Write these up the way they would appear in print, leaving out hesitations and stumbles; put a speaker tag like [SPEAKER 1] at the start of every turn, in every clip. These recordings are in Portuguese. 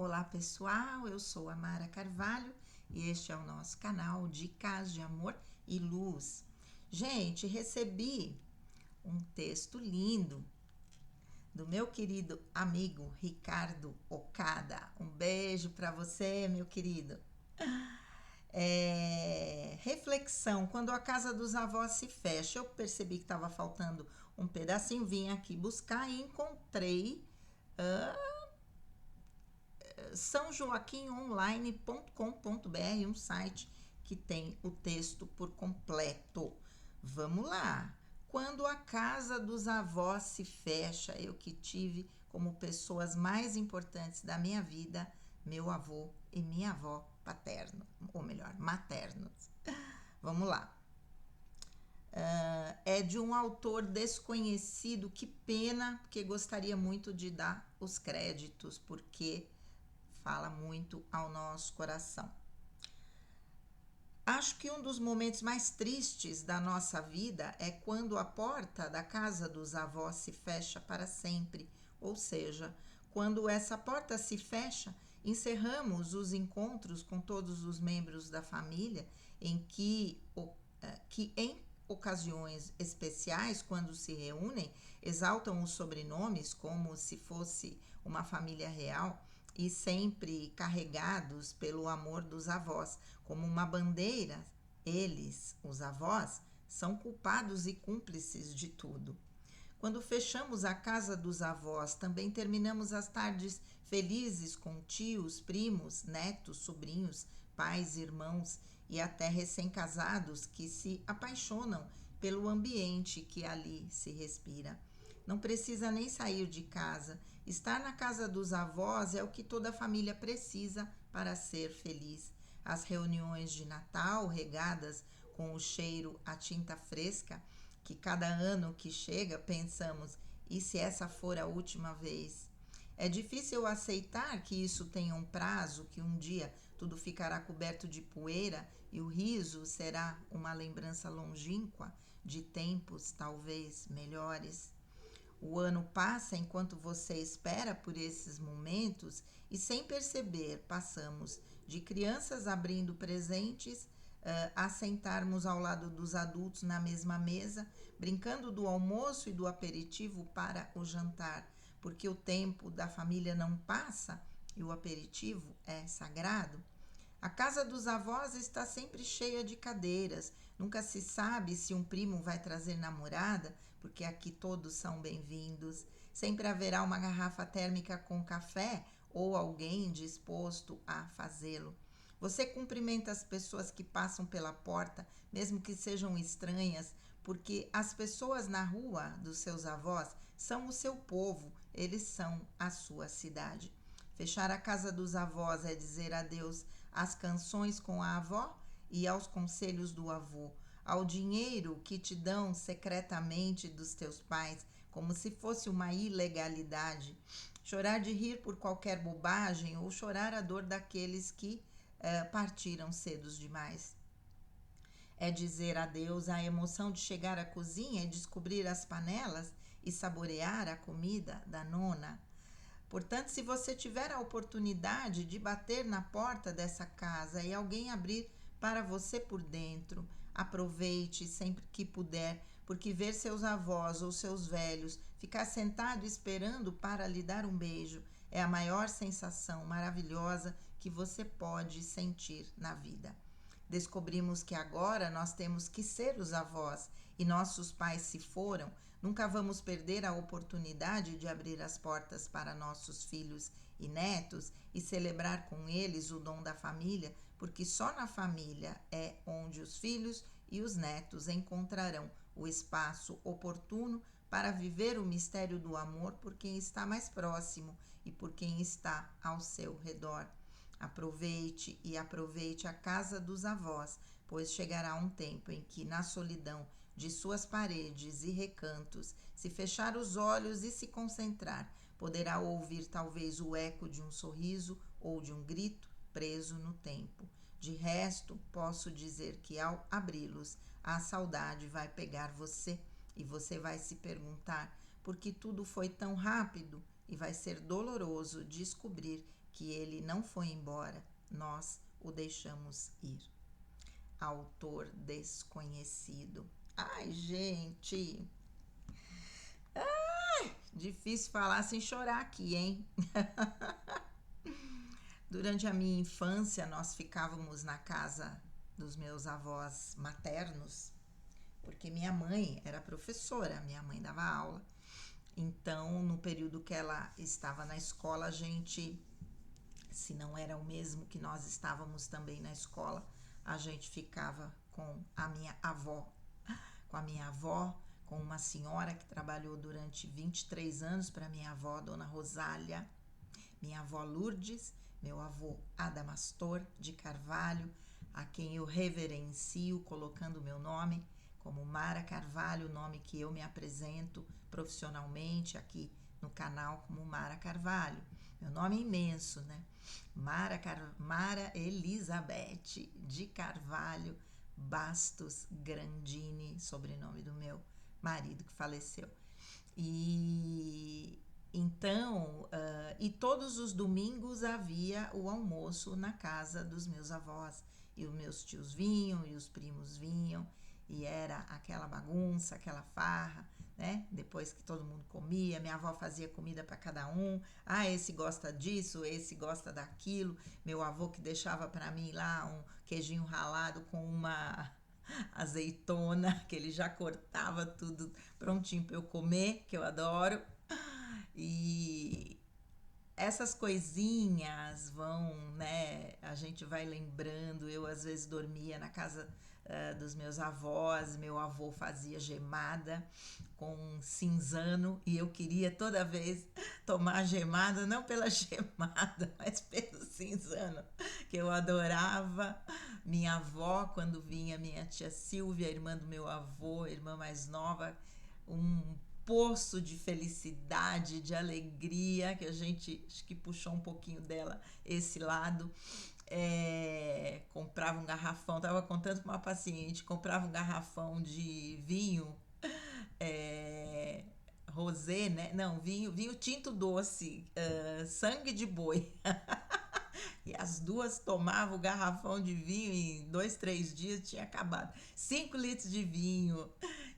[SPEAKER 1] Olá pessoal, eu sou a Mara Carvalho e este é o nosso canal Dicas de Amor e Luz. Gente, recebi um texto lindo do meu querido amigo Ricardo Okada. Um beijo para você, meu querido. Reflexão: quando a casa dos avós se fecha. Eu percebi que estava faltando um pedacinho, vim aqui buscar e encontrei sãojoaquimonline.com.br, um site que tem o texto por completo. Vamos lá. Quando a casa dos avós se fecha, eu que tive como pessoas mais importantes da minha vida, meu avô e minha avó paterno, ou melhor, maternos. Vamos lá. É de um autor desconhecido, que pena, porque gostaria muito de dar os créditos, porque fala muito ao nosso coração. Acho que um dos momentos mais tristes da nossa vida é quando a porta da casa dos avós se fecha para sempre, ou seja, quando essa porta se fecha, encerramos os encontros com todos os membros da família, que em ocasiões especiais, quando se reúnem, exaltam os sobrenomes como se fosse uma família real e sempre carregados pelo amor dos avós, como uma bandeira. Eles, os avós, são culpados e cúmplices de tudo. Quando fechamos a casa dos avós, também terminamos as tardes felizes com tios, primos, netos, sobrinhos, pais, irmãos e até recém-casados que se apaixonam pelo ambiente que ali se respira. Não precisa nem sair de casa. Estar na casa dos avós é o que toda família precisa para ser feliz. As reuniões de Natal, regadas com o cheiro a tinta fresca, que cada ano que chega pensamos, e se essa for a última vez? É difícil aceitar que isso tenha um prazo, que um dia tudo ficará coberto de poeira e o riso será uma lembrança longínqua de tempos talvez melhores. O ano passa enquanto você espera por esses momentos e, sem perceber, passamos de crianças abrindo presentes a sentarmos ao lado dos adultos na mesma mesa, brincando do almoço e do aperitivo para o jantar, porque o tempo da família não passa e o aperitivo é sagrado. A casa dos avós está sempre cheia de cadeiras. Nunca se sabe se um primo vai trazer namorada, porque aqui todos são bem-vindos. Sempre haverá uma garrafa térmica com café ou alguém disposto a fazê-lo. Você cumprimenta as pessoas que passam pela porta, mesmo que sejam estranhas, porque as pessoas na rua dos seus avós são o seu povo, eles são a sua cidade. Fechar a casa dos avós é dizer adeus às canções com a avó e aos conselhos do avô, ao dinheiro que te dão secretamente dos teus pais, como se fosse uma ilegalidade. Chorar de rir por qualquer bobagem ou chorar a dor daqueles que partiram cedo demais. É dizer adeus à emoção de chegar à cozinha e descobrir as panelas e saborear a comida da nona. Portanto, se você tiver a oportunidade de bater na porta dessa casa e alguém abrir para você por dentro, aproveite sempre que puder, porque ver seus avós ou seus velhos ficar sentado esperando para lhe dar um beijo é a maior sensação maravilhosa que você pode sentir na vida. Descobrimos que agora nós temos que ser os avós e nossos pais se foram. Nunca vamos perder a oportunidade de abrir as portas para nossos filhos e netos e celebrar com eles o dom da família, porque só na família é onde os filhos e os netos encontrarão o espaço oportuno para viver o mistério do amor por quem está mais próximo e por quem está ao seu redor. Aproveite e aproveite a casa dos avós, pois chegará um tempo em que, na solidão de suas paredes e recantos, se fechar os olhos e se concentrar, poderá ouvir talvez o eco de um sorriso ou de um grito preso no tempo. De resto, posso dizer que ao abri-los, a saudade vai pegar você e você vai se perguntar por que tudo foi tão rápido, e vai ser doloroso descobrir que ele não foi embora, nós o deixamos ir. Autor desconhecido. Ai, gente, difícil falar sem chorar aqui, hein? Durante a minha infância, nós ficávamos na casa dos meus avós maternos, porque minha mãe era professora, minha mãe dava aula. Então, no período que ela estava na escola, a gente, se não era o mesmo que nós estávamos também na escola, a gente ficava com a minha avó. Com a minha avó, com uma senhora que trabalhou durante 23 anos para minha avó, Dona Rosália, minha avó Lourdes, meu avô Adamastor de Carvalho, a quem eu reverencio colocando o meu nome como Mara Carvalho, o nome que eu me apresento profissionalmente aqui no canal como Mara Carvalho. Meu nome é imenso, né? Mara Elizabeth de Carvalho Bastos Grandini, sobrenome do meu marido que faleceu. E então, e todos os domingos havia o almoço na casa dos meus avós. E os meus tios vinham e os primos vinham. E era aquela bagunça, aquela farra, né? Depois que todo mundo comia, minha avó fazia comida para cada um. Ah, esse gosta disso, esse gosta daquilo. Meu avô que deixava para mim lá um queijinho ralado com uma azeitona, que ele já cortava tudo prontinho para eu comer, que eu adoro. E essas coisinhas vão, né? A gente vai lembrando. Eu às vezes dormia na casa dos meus avós, meu avô fazia gemada com cinzano e eu queria toda vez tomar gemada, não pela gemada, mas pelo cinzano, que eu adorava. Minha avó, quando vinha, minha tia Silvia, irmã do meu avô, irmã mais nova, um poço de felicidade, de alegria, que a gente acho que puxou um pouquinho dela esse lado. Comprava um garrafão, estava contando para uma paciente, comprava um garrafão de vinho rosé, né? Não, vinho tinto doce, sangue de boi. E as duas tomavam o garrafão de vinho e em 2, 3 dias tinha acabado. 5 litros de vinho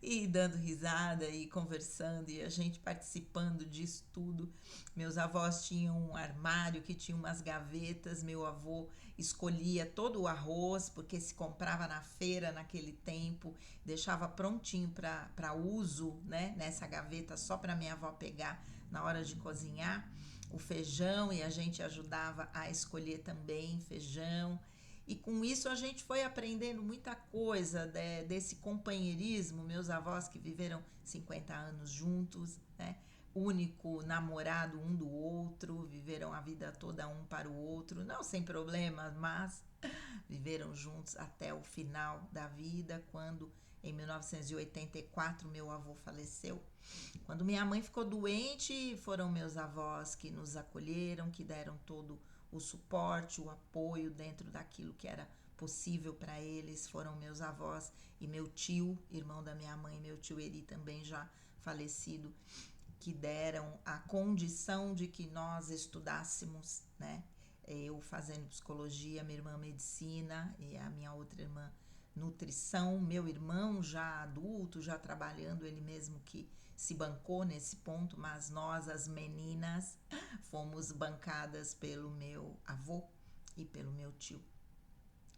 [SPEAKER 1] e dando risada e conversando e a gente participando disso tudo. Meus avós tinham um armário que tinha umas gavetas. Meu avô escolhia todo o arroz, porque se comprava na feira naquele tempo, deixava prontinho para uso, né, nessa gaveta só para minha avó pegar na hora de cozinhar. O feijão, e a gente ajudava a escolher também feijão. E com isso a gente foi aprendendo muita coisa desse companheirismo. Meus avós que viveram 50 anos juntos, né? Único namorado um do outro, viveram a vida toda um para o outro, não sem problemas, mas viveram juntos até o final da vida, quando em 1984 meu avô faleceu. Quando minha mãe ficou doente, foram meus avós que nos acolheram, que deram todo o suporte, o apoio dentro daquilo que era possível para eles. Foram meus avós e meu tio, irmão da minha mãe, meu tio Eri também já falecido, que deram a condição de que nós estudássemos, né? Eu fazendo psicologia, minha irmã medicina e a minha outra irmã nutrição, meu irmão já adulto, já trabalhando, ele mesmo que se bancou nesse ponto, mas nós, as meninas, fomos bancadas pelo meu avô e pelo meu tio.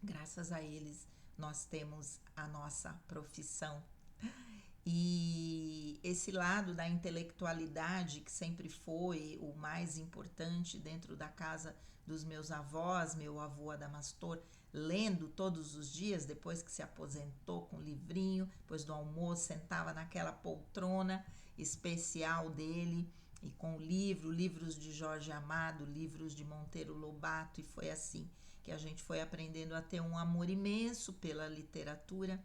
[SPEAKER 1] Graças a eles, nós temos a nossa profissão. E esse lado da intelectualidade, que sempre foi o mais importante dentro da casa dos meus avós, meu avô Adamastor, lendo todos os dias, depois que se aposentou com o livrinho, depois do almoço, sentava naquela poltrona especial dele e com livros de Jorge Amado, livros de Monteiro Lobato, e foi assim que a gente foi aprendendo a ter um amor imenso pela literatura.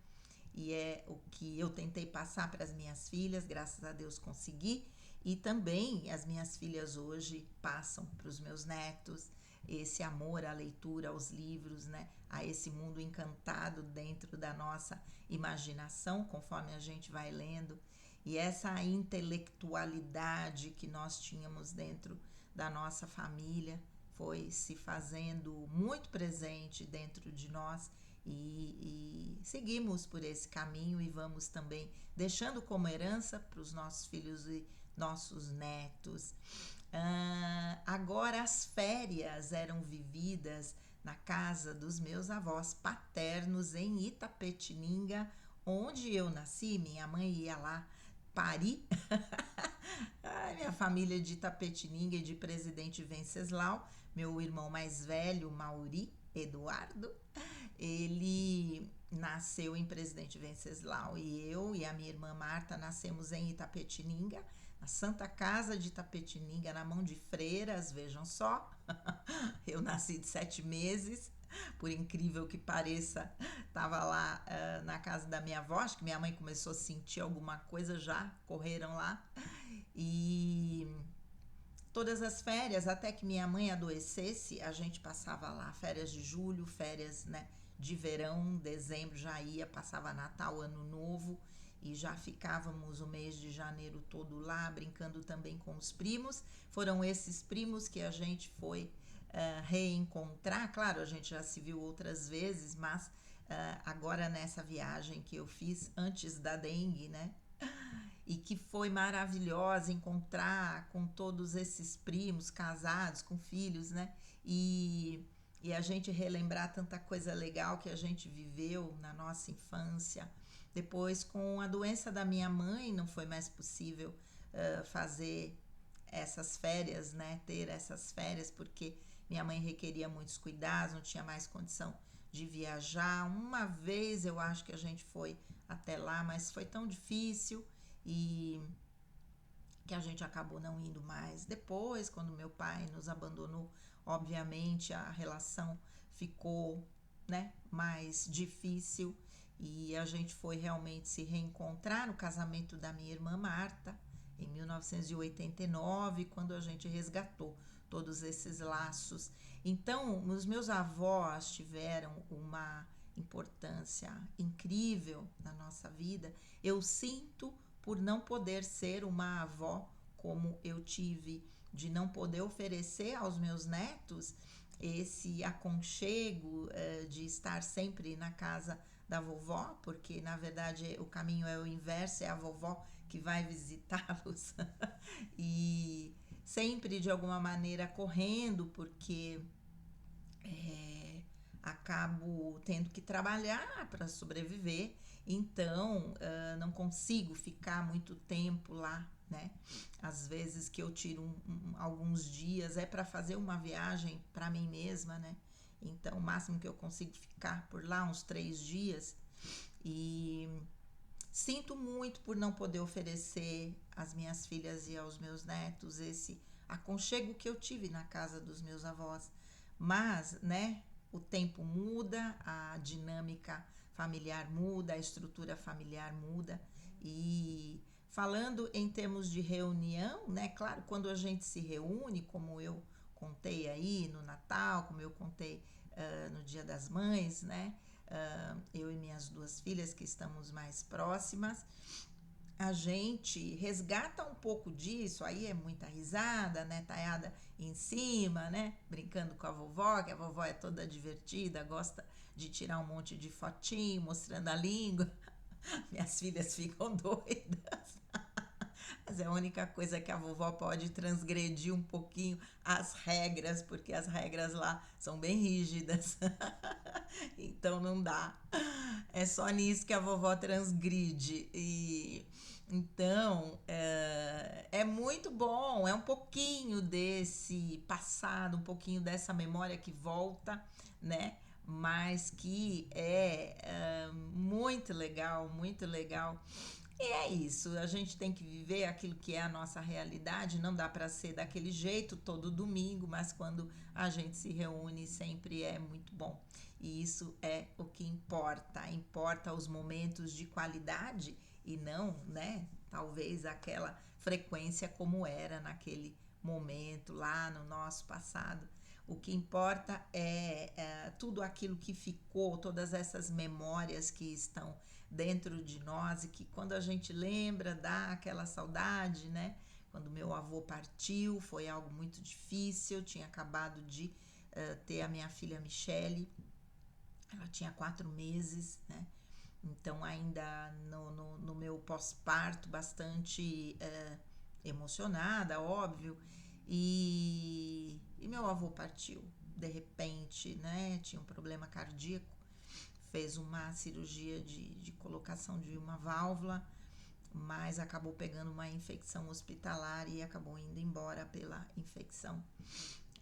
[SPEAKER 1] E é o que eu tentei passar para as minhas filhas, graças a Deus consegui, e também as minhas filhas hoje passam para os meus netos esse amor à leitura, aos livros, né? A esse mundo encantado dentro da nossa imaginação, conforme a gente vai lendo, e essa intelectualidade que nós tínhamos dentro da nossa família foi se fazendo muito presente dentro de nós e seguimos por esse caminho e vamos também deixando como herança para os nossos filhos e nossos netos. Agora as férias eram vividas na casa dos meus avós paternos em Itapetininga, onde eu nasci. Minha mãe ia lá parir. Minha família de Itapetininga e de Presidente Venceslau, meu irmão mais velho, Mauri Eduardo, ele nasceu em Presidente Venceslau e eu e a minha irmã Marta nascemos em Itapetininga, na Santa Casa de Itapetininga, na mão de freiras, vejam só. Eu nasci de 7 meses, por incrível que pareça, estava lá na casa da minha avó, acho que minha mãe começou a sentir alguma coisa, já correram lá. E todas as férias, até que minha mãe adoecesse, a gente passava lá, férias de julho, férias, né, de verão, dezembro já ia, passava Natal, Ano Novo, e já ficávamos o mês de janeiro todo lá, brincando também com os primos. Foram esses primos que a gente foi reencontrar. Claro, a gente já se viu outras vezes, mas agora nessa viagem que eu fiz antes da dengue, né? E que foi maravilhosa encontrar com todos esses primos casados, com filhos, né? E a gente relembrar tanta coisa legal que a gente viveu na nossa infância. Depois, com a doença da minha mãe, não foi mais possível fazer essas férias, né? Ter essas férias, porque minha mãe requeria muitos cuidados, não tinha mais condição de viajar. Uma vez eu acho que a gente foi até lá, mas foi tão difícil e que a gente acabou não indo mais. Depois, quando meu pai nos abandonou, obviamente a relação ficou, né, mais difícil e a gente foi realmente se reencontrar no casamento da minha irmã Marta em 1989, quando a gente resgatou todos esses laços. Então, os meus avós tiveram uma importância incrível na nossa vida. Eu sinto por não poder ser uma avó como eu tive, de não poder oferecer aos meus netos esse aconchego de estar sempre na casa da vovó, porque na verdade o caminho é o inverso, é a vovó que vai visitá-los e sempre de alguma maneira correndo, porque acabo tendo que trabalhar para sobreviver, então não consigo ficar muito tempo lá, né? Às vezes que eu tiro alguns dias é para fazer uma viagem para mim mesma, né? Então o máximo que eu consigo ficar por lá uns 3 dias e sinto muito por não poder oferecer às minhas filhas e aos meus netos esse aconchego que eu tive na casa dos meus avós. Mas, né, o tempo muda, a dinâmica familiar muda, a estrutura familiar muda. E falando em termos de reunião, né, claro, quando a gente se reúne, como eu contei aí no Natal, como eu contei no Dia das Mães, né, eu e minhas 2 filhas que estamos mais próximas, a gente resgata um pouco disso, aí é muita risada, né, taiada em cima, né, brincando com a vovó, que a vovó é toda divertida, gosta de tirar um monte de fotinho, mostrando a língua, minhas filhas ficam doidas, mas é a única coisa que a vovó pode transgredir um pouquinho as regras, porque as regras lá são bem rígidas, então não dá, é só nisso que a vovó transgride. E então é muito bom, é um pouquinho desse passado, um pouquinho dessa memória que volta, né? Mas que é muito legal, muito legal. E é isso, a gente tem que viver aquilo que é a nossa realidade, não dá para ser daquele jeito todo domingo, mas quando a gente se reúne sempre é muito bom. E isso é o que importa, importa os momentos de qualidade e não, né, talvez aquela frequência como era naquele momento lá no nosso passado. O que importa é tudo aquilo que ficou, todas essas memórias que estão dentro de nós e que quando a gente lembra dá aquela saudade, né? quando meu avô partiu, foi algo muito difícil. Eu tinha acabado de ter a minha filha Michele, ela tinha 4 meses, né? Então, ainda no meu pós-parto, bastante emocionada, óbvio, e meu avô partiu de repente, né? Tinha um problema cardíaco, fez uma cirurgia de colocação de uma válvula, mas acabou pegando uma infecção hospitalar e acabou indo embora pela infecção.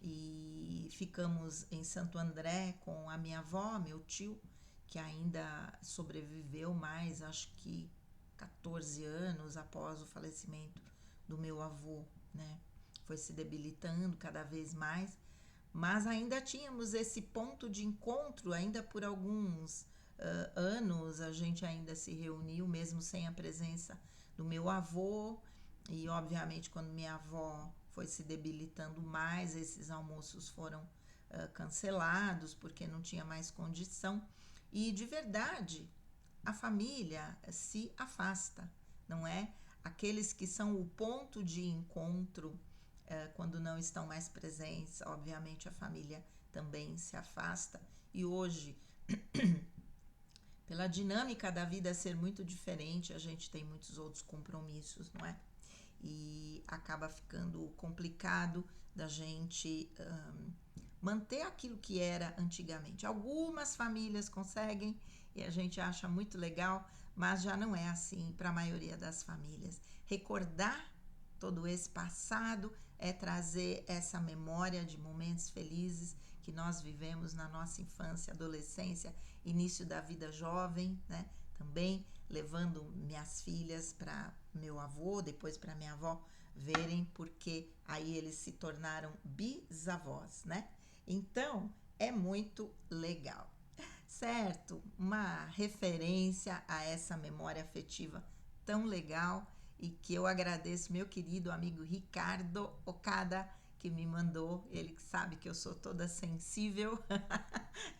[SPEAKER 1] E ficamos em Santo André com a minha avó, meu tio, que ainda sobreviveu mais, acho que 14 anos após o falecimento do meu avô, né? Foi se debilitando cada vez mais, mas ainda tínhamos esse ponto de encontro, ainda por alguns anos a gente ainda se reuniu, mesmo sem a presença do meu avô, e obviamente quando minha avó foi se debilitando mais, esses almoços foram cancelados porque não tinha mais condição. E de verdade, a família se afasta, não é? Aqueles que são o ponto de encontro, quando não estão mais presentes, obviamente a família também se afasta. E hoje, pela dinâmica da vida ser muito diferente, a gente tem muitos outros compromissos, não é? E acaba ficando complicado da gente manter aquilo que era antigamente. Algumas famílias conseguem e a gente acha muito legal, mas já não é assim para a maioria das famílias. Recordar todo esse passado é trazer essa memória de momentos felizes que nós vivemos na nossa infância, adolescência, início da vida jovem, né? Também levando minhas filhas para meu avô, depois para minha avó verem, porque aí eles se tornaram bisavós, né? Então, é muito legal, certo? Uma referência a essa memória afetiva tão legal e que eu agradeço meu querido amigo Ricardo Okada, que me mandou, ele que sabe que eu sou toda sensível,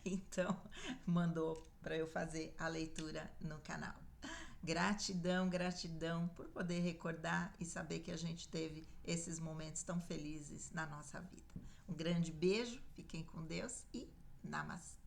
[SPEAKER 1] então mandou para eu fazer a leitura no canal. Gratidão, gratidão por poder recordar e saber que a gente teve esses momentos tão felizes na nossa vida. Um grande beijo, fiquem com Deus e namastê.